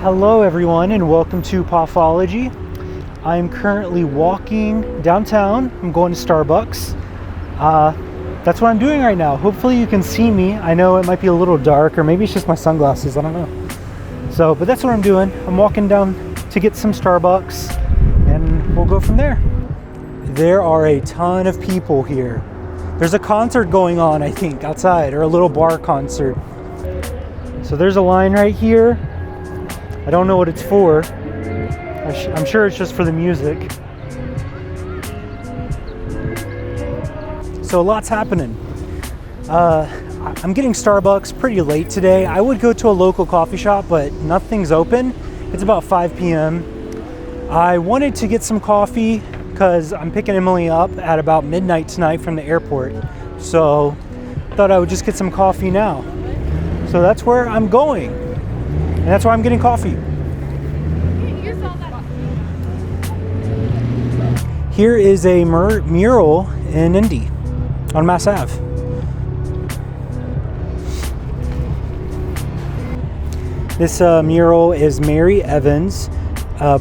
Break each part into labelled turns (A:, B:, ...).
A: Hello everyone and welcome to Pathology. I'm currently walking downtown. I'm going to Starbucks. That's what I'm doing right now. Hopefully you can see me. I know it might be a little dark, or maybe it's just my sunglasses, I don't know. But that's what I'm doing. I'm walking down to get some Starbucks and we'll go from there. There are a ton of people here. There's a concert going on, I think, outside, or a little bar concert. So there's a line right here. I don't know what it's for. I'm sure it's just for the music. So a lot's happening. I'm getting Starbucks pretty late today. I would go to a local coffee shop, but nothing's open. It's about 5 p.m. I wanted to get some coffee because I'm picking Emily up at about midnight tonight from the airport. So thought I would just get some coffee now. So that's where I'm going. And that's why I'm getting coffee. Here is a mural in Indy on Mass Ave. This mural is Mary Evans,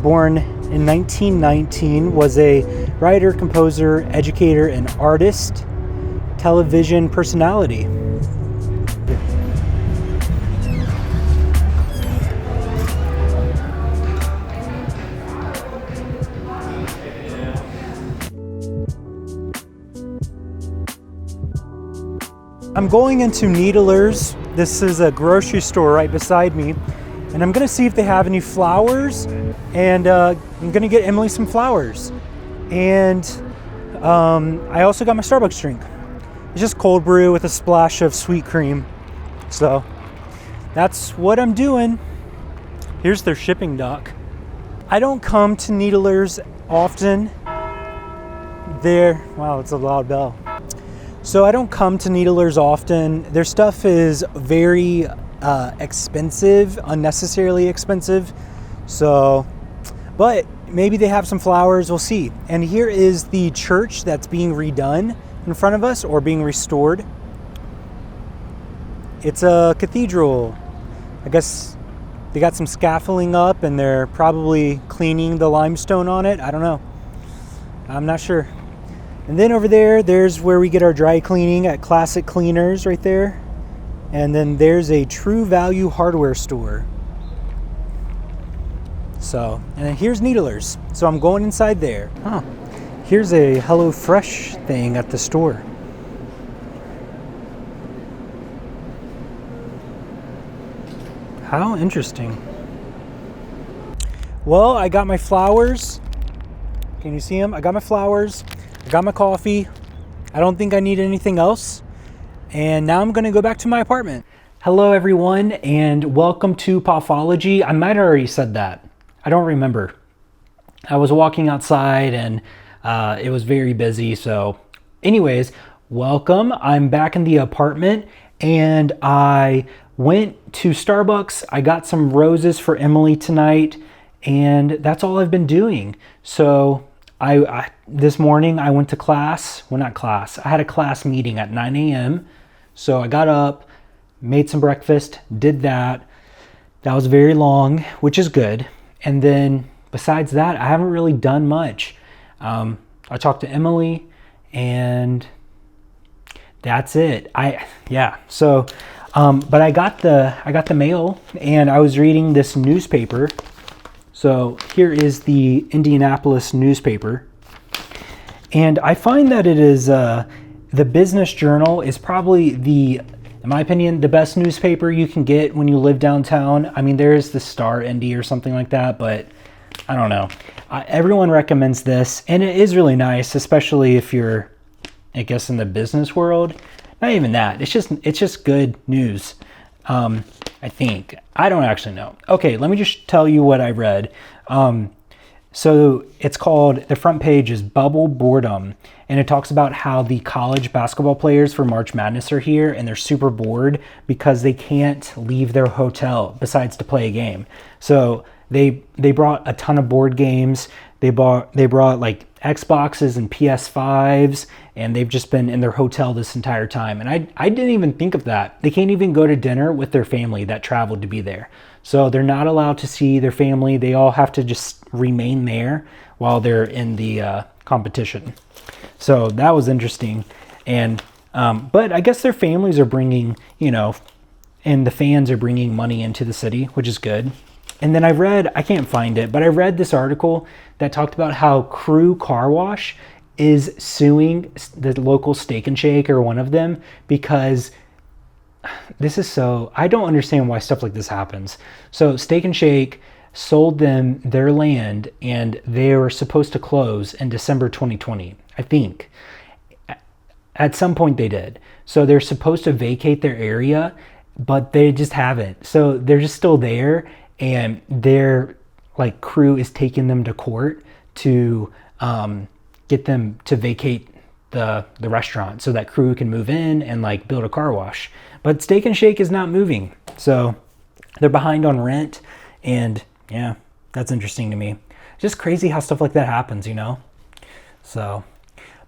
A: born in 1919, was a writer, composer, educator, and artist, television personality. I'm going into Needler's. This is a grocery store right beside me, and I'm gonna see if they have any flowers, and I'm gonna get Emily some flowers. And I also got my Starbucks drink. It's just cold brew with a splash of sweet cream. So that's what I'm doing. Here's their shipping dock. I don't come to Needler's often. Wow, it's a loud bell. So I don't come to Needler's often. Their stuff is very expensive, unnecessarily expensive. But maybe they have some flowers, we'll see. And here is the church that's being redone in front of us, or being restored. It's a cathedral. I guess they got some scaffolding up and they're probably cleaning the limestone on it. I don't know. I'm not sure. And then over there's where we get our dry cleaning at Classic Cleaners right there. And then there's a True Value hardware store. So, and then here's Needler's. So I'm going inside there. Here's a HelloFresh thing at the store. How interesting. Well, I got my flowers. Can you see them? I got my flowers. I got my coffee. I don't think I need anything else. And now I'm gonna go back to my apartment. Hello everyone, and welcome to Pathology. I might have already said that. I don't remember. I was walking outside and it was very busy. So anyways, welcome. I'm back in the apartment and I went to Starbucks. I got some roses for Emily tonight, and that's all I've been doing. So this morning I went to class. Well, not class. I had a class meeting at 9 a.m. So I got up, made some breakfast, did that. That was very long, which is good. And then besides that, I haven't really done much. I talked to Emily and that's it. But I got the mail and I was reading this newspaper. So here is the Indianapolis newspaper. And I find that it is, the Business Journal is probably in my opinion, the best newspaper you can get when you live downtown. I mean, there is the Star Indy or something like that, but I don't know. Everyone recommends this, and it is really nice, especially if you're, I guess, in the business world. Not even that. It's just good news. I think. I don't actually know. Okay, let me just tell you what I read. So it's called, the front page is Bubble Boredom, and it talks about how the college basketball players for March Madness are here and they're super bored because they can't leave their hotel besides to play a game. So they brought a ton of board games. They brought like Xboxes and PS5s, and they've just been in their hotel this entire time. And I didn't even think of that. They can't even go to dinner with their family that traveled to be there. So they're not allowed to see their family. They all have to just remain there while they're in the competition. So that was interesting. And but I guess their families are bringing, and the fans are bringing money into the city, which is good. And then I can't find it, but I read this article that talked about how Crew Car Wash is suing the local Steak and Shake, or one of them, because I don't understand why stuff like this happens. So Steak and Shake sold them their land, and they were supposed to close in December 2020, I think. At some point they did. So they're supposed to vacate their area, but they just haven't. So they're just still there, and their crew is taking them to court to get them to vacate the restaurant so that Crew can move in and build a car wash. But Steak and Shake is not moving. So they're behind on rent, and yeah, that's interesting to me. Just crazy how stuff like that happens, So,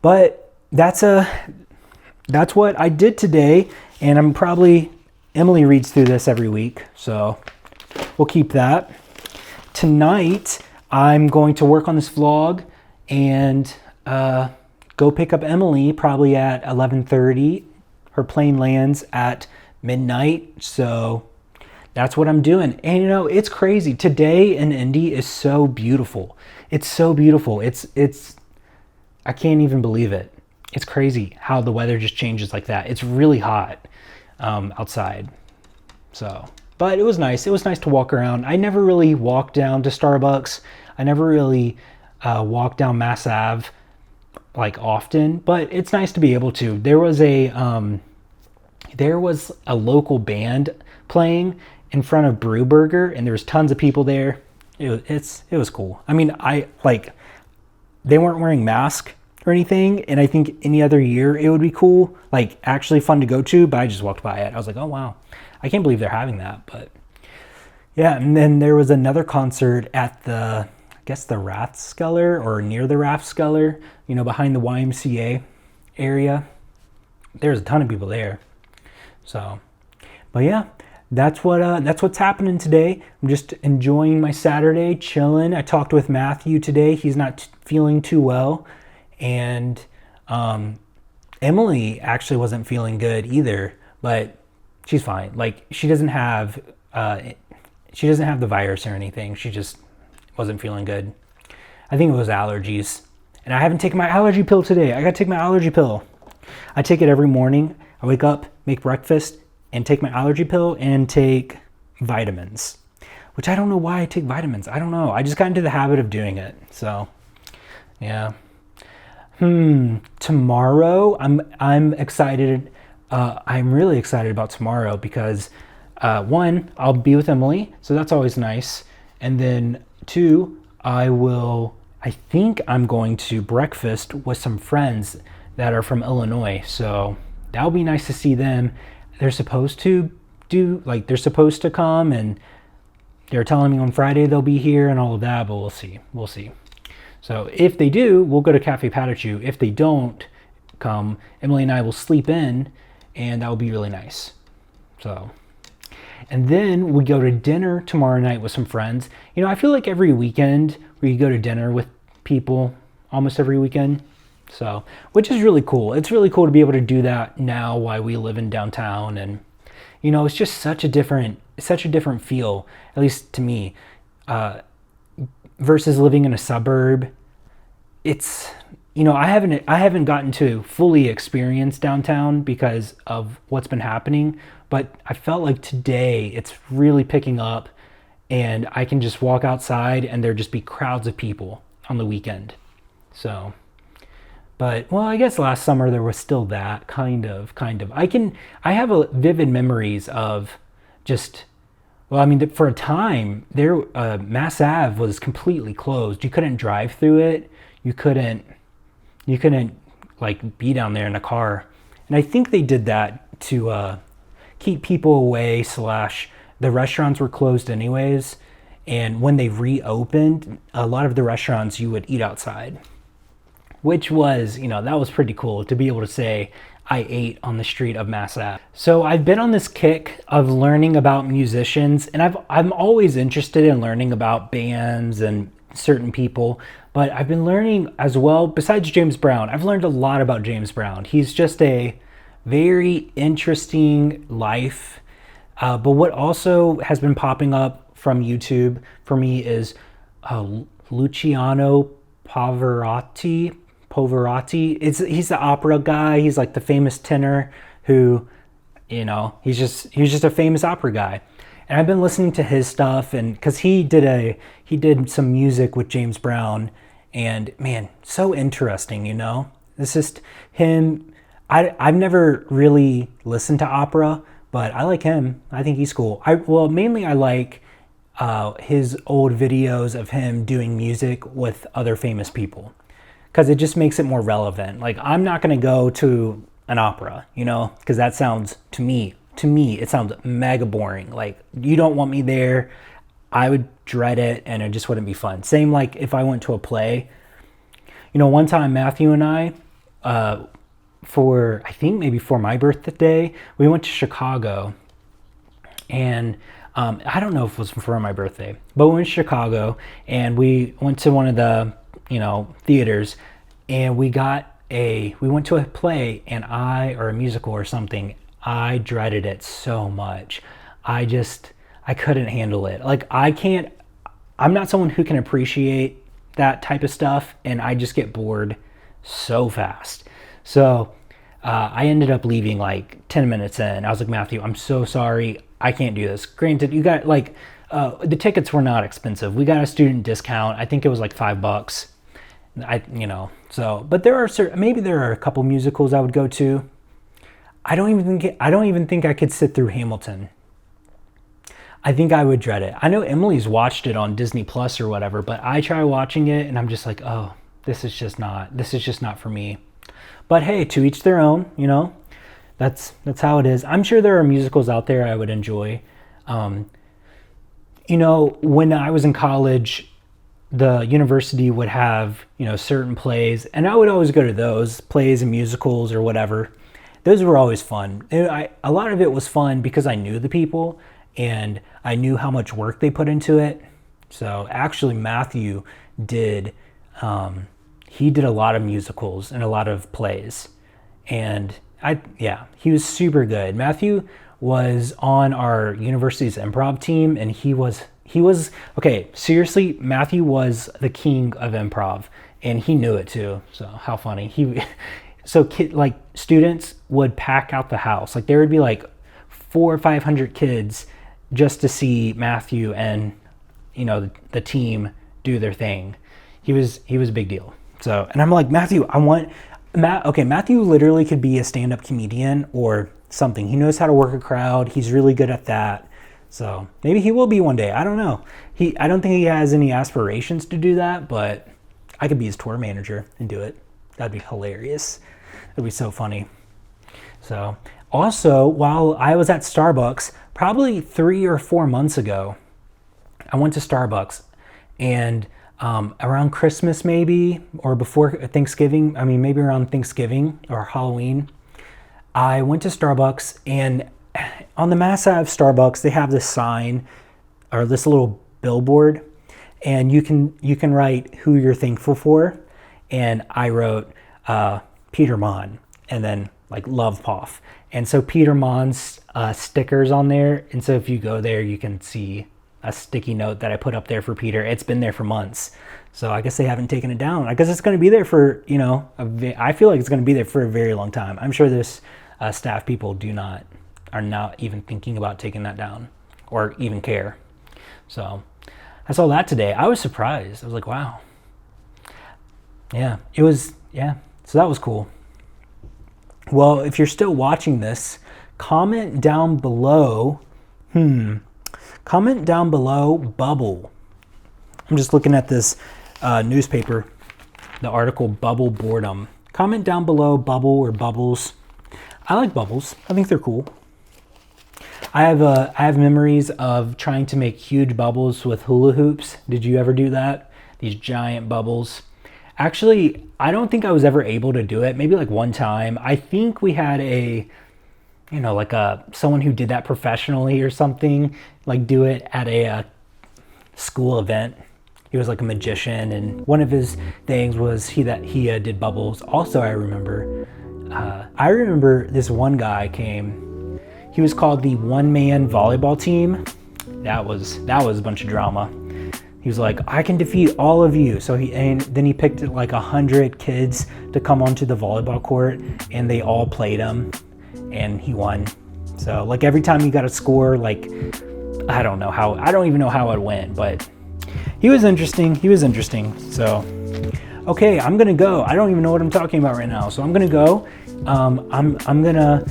A: but that's what I did today, and Emily reads through this every week, so we'll keep that. Tonight, I'm going to work on this vlog and go pick up Emily probably at 11:30. Her plane lands at midnight, so that's what I'm doing. And it's crazy. Today in Indy is so beautiful. It's so beautiful. It's I can't even believe it. It's crazy how the weather just changes like that. It's really hot outside. So, but it was nice. It was nice to walk around. I never really walked down to Starbucks. I never really walked down Mass Ave often, but it's nice to be able to. There was a local band playing in front of Brew Burger, and there was tons of people there. It was cool. I mean, they weren't wearing masks or anything, and I think any other year it would be cool, actually fun to go to, but I just walked by it. I was like, oh wow, I can't believe they're having that. But yeah, and then there was another concert at the Rathskeller, or near the Rathskeller, behind the YMCA area. There's a ton of people there. So, but yeah, that's what's happening today. I'm just enjoying my Saturday, chilling. I talked with Matthew today. He's not feeling too well. And Emily actually wasn't feeling good either, but she's fine. She doesn't have the virus or anything. She just wasn't feeling good. I think it was allergies. And I haven't taken my allergy pill today. I gotta take my allergy pill. I take it every morning. I wake up, make breakfast, and take my allergy pill and take vitamins. Which I don't know why I take vitamins. I don't know. I just got into the habit of doing it. So, yeah. Tomorrow, I'm excited. I'm really excited about tomorrow because, one, I'll be with Emily, so that's always nice. And then two, I think I'm going to breakfast with some friends that are from Illinois. So that'll be nice to see them. They're supposed to come, and they're telling me on Friday they'll be here and all of that, but we'll see. So if they do, we'll go to Cafe Patachu. If they don't come, Emily and I will sleep in, and that will be really nice. So, and then we go to dinner tomorrow night with some friends. I feel like every weekend we go to dinner with people, almost every weekend. So, which is really cool. It's really cool to be able to do that now while we live in downtown, and it's just such a different feel, at least to me, versus living in a suburb. It's I haven't gotten to fully experience downtown because of what's been happening, but I felt like today it's really picking up, and I can just walk outside and there just be crowds of people on the weekend. So, but I guess last summer there was still that kind of. I have vivid memories of just. For a time there, Mass Ave was completely closed. You couldn't drive through it. You couldn't be down there in a car. And I think they did that to keep people away. / the restaurants were closed anyways. And when they reopened, a lot of the restaurants you would eat outside, which was, that was pretty cool to be able to say, I ate on the street of Mass Ave. So I've been on this kick of learning about musicians, and I'm always interested in learning about bands and certain people, but I've been learning as well, besides James Brown, I've learned a lot about James Brown. He's just a very interesting life. But what also has been popping up from YouTube for me is Luciano Pavarotti. He's the opera guy. He's like the famous tenor who, he's just a famous opera guy. And I've been listening to his stuff, and because he did some music with James Brown, and man, so interesting. It's just him. I've never really listened to opera, but I like him. I think he's cool. Mainly I like his old videos of him doing music with other famous people, because it just makes it more relevant. Like, I'm not going to go to an opera, because that sounds, to me, it sounds mega boring. Like, you don't want me there. I would dread it, and it just wouldn't be fun. Same like if I went to a play. One time Matthew and I, I think maybe for my birthday, we went to Chicago, and I don't know if it was for my birthday, but we went to Chicago, and we went to one of the theaters, and we went to a play, and or a musical or something. I dreaded it so much. I couldn't handle it. Like, I'm not someone who can appreciate that type of stuff, and I just get bored so fast. So I ended up leaving like 10 minutes in. I was like, Matthew, I'm so sorry. I can't do this. Granted, you got the tickets were not expensive. We got a student discount. I think it was like $5. But there are a couple musicals I would go to. I don't even think I could sit through Hamilton. I think I would dread it. I know Emily's watched it on Disney Plus or whatever, but I try watching it and I'm just like, oh, this is just not for me. But hey, to each their own, that's how it is. I'm sure there are musicals out there I would enjoy. When I was in college, the university would have, certain plays, and I would always go to those plays and musicals or whatever. Those were always fun. A lot of it was fun because I knew the people and I knew how much work they put into it. So actually Matthew did, he did a lot of musicals and a lot of plays, and he was super good. Matthew was on our university's improv team, and he was okay, seriously, Matthew was the king of improv, and he knew it too. So how funny. Students would pack out the house. Like, there would be like 400 or 500 kids just to see Matthew and the team do their thing. He was a big deal. So, and I'm like, Matthew, Matthew literally could be a stand-up comedian or something. He knows how to work a crowd. He's really good at that. So maybe he will be one day. I don't know. I don't think he has any aspirations to do that, but I could be his tour manager and do it. That'd be hilarious. It'd be so funny. So also, while I was at Starbucks, probably 3 or 4 months ago, I went to Starbucks, and around Christmas maybe, or before Thanksgiving, maybe around Thanksgiving or Halloween, I went to Starbucks, and on the Mass Ave Starbucks, they have this sign or this little billboard, and you can write who you're thankful for. And I wrote Peter Mon, and then like Love Poff. And so Peter Mon's stickers on there. And so if you go there, you can see a sticky note that I put up there for Peter. It's been there for months. So I guess they haven't taken it down. I guess it's going to be there for, I feel like it's going to be there for a very long time. I'm sure this staff people are not even thinking about taking that down or even care. So I saw that today. I was surprised. I was like, wow. Yeah, so that was cool. Well, if you're still watching this, comment down below, bubble. I'm just looking at this newspaper, the article Bubble Boredom. Comment down below bubble or bubbles. I like bubbles. I think they're cool. I have memories of trying to make huge bubbles with hula hoops. Did you ever do that? These giant bubbles. Actually, I don't think I was ever able to do it. Maybe like one time. I think we had someone who did that professionally or something, like do it at a school event. He was like a magician, and one of his things was he did bubbles. Also, I remember this one guy came. He was called the one-man volleyball team. That was a bunch of drama. He was like, I can defeat all of you. Then he picked like 100 kids to come onto the volleyball court, and they all played him, and he won. So like every time he got a score, like I don't even know how it went, but he was interesting. So okay, I'm gonna go. I don't even know what I'm talking about right now, so I'm gonna go. I'm gonna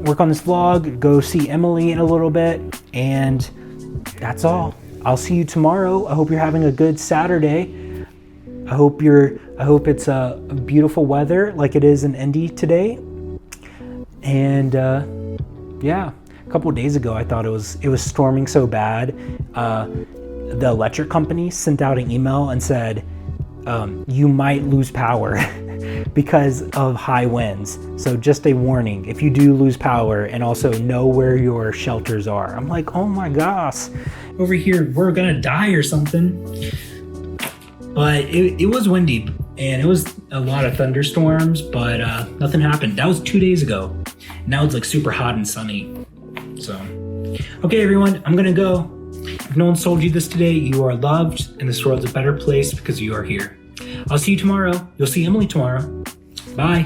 A: work on this vlog, go see Emily in a little bit, and that's all. I'll see you tomorrow. I hope you're having a good Saturday. I hope it's a beautiful weather like it is in Indy today. And yeah, a couple of days ago I thought it was storming so bad. The electric company sent out an email and said you might lose power because of high winds. So just a warning if you do lose power, and also know where your shelters are. I'm like, oh my gosh, over here we're gonna die or something. But it was windy and it was a lot of thunderstorms, but nothing happened. That was 2 days ago. Now it's like super hot and sunny. So okay everyone, I'm gonna go. If no one's told you this today, you are loved and this world's a better place because you are here. I'll see you tomorrow. You'll see Emily tomorrow. Bye.